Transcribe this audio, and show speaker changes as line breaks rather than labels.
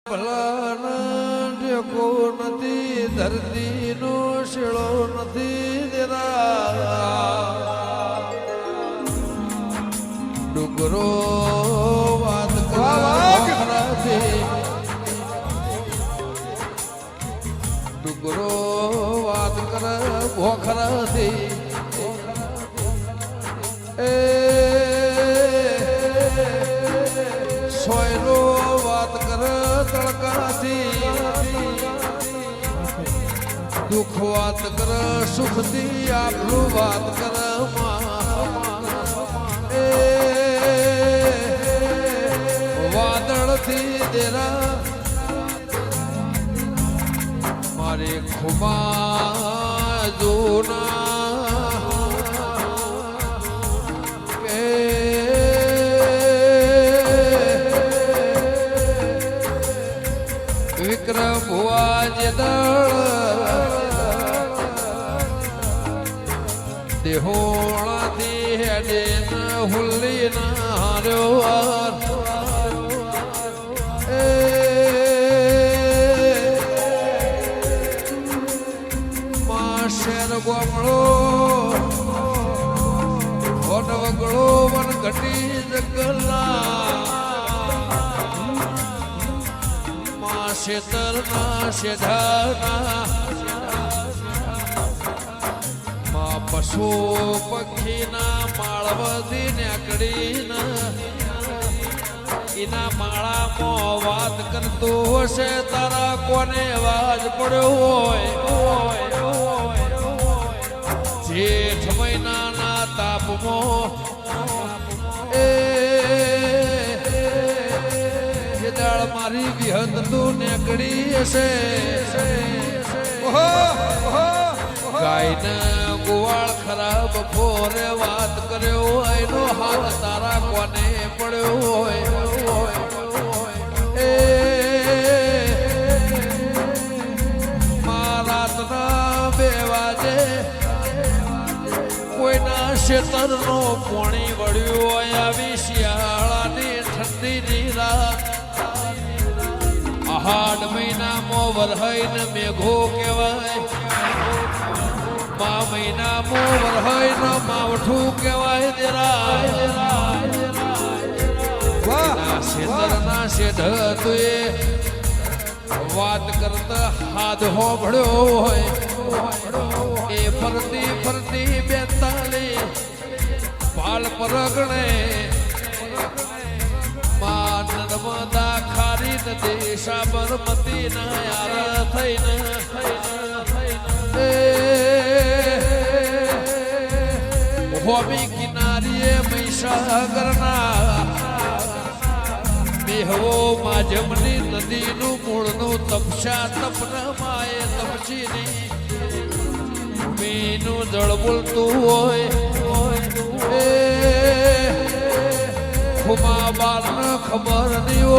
ભલાના ટેકો નથી, ધરતીનો શેળો નથી દેરા ડુગરો વાત કરાથી, ડુગરો વાત કરે ભોખરાથી એ સોયલો વાત કરે તડકાથી, દુઃખ વાત કરે સુખથી, આપણું વાત કરે એ વાદળથી દેરા મારે ખુમા જોના કે વિક્રમ ભુવા જે દળ દેહોણાથી હેડે ન હુલ્લી ના હાર્યો શેર ગોમળો વન વગળો વન ઘટી જગલા માં શેતરના શેઢાના માં પશુ પક્ષીના માળવદી નેકડીના એના માળામાં વાત કરતો હશે તારા કોને અવાજ પડ્યો હોય જેઠ મહિનાના તાપમાં એ દાળ મારી વિહત તું નેકડી હશે ગાયને ગોવાળ ખરાબ ફોરે વાત કર્યો એનો હાલ તારા કોને પડ્યો હોય એ રાતના 2 વાગે કોઈના શેતરનો પોણી વળ્યું હોય આવી શિયાળાની ઠંડીની રાત આહાડ મહિનામાં વરહાઈને મેઘો કહેવાય, મા મહિનામાં વરહાઈને માવઠું કહેવાય દેરા શેતરના શેઢ તુએ વાત કરતા હાથ હોભળ્યો હોય એ ફરતી ફરતી 42 પાલ પરગણે માં નર્મદા ખારી નદી સાબરમતી ના યાર થઈને હોમી કિનારીએ મહીસાગરના બેહવો માજમની નદીનું મૂળનું તપસ્યા તપના માએ તપસીની મીનું જળ બોલતું હોય એ ખુમા બારને ખબર નહીં હોય.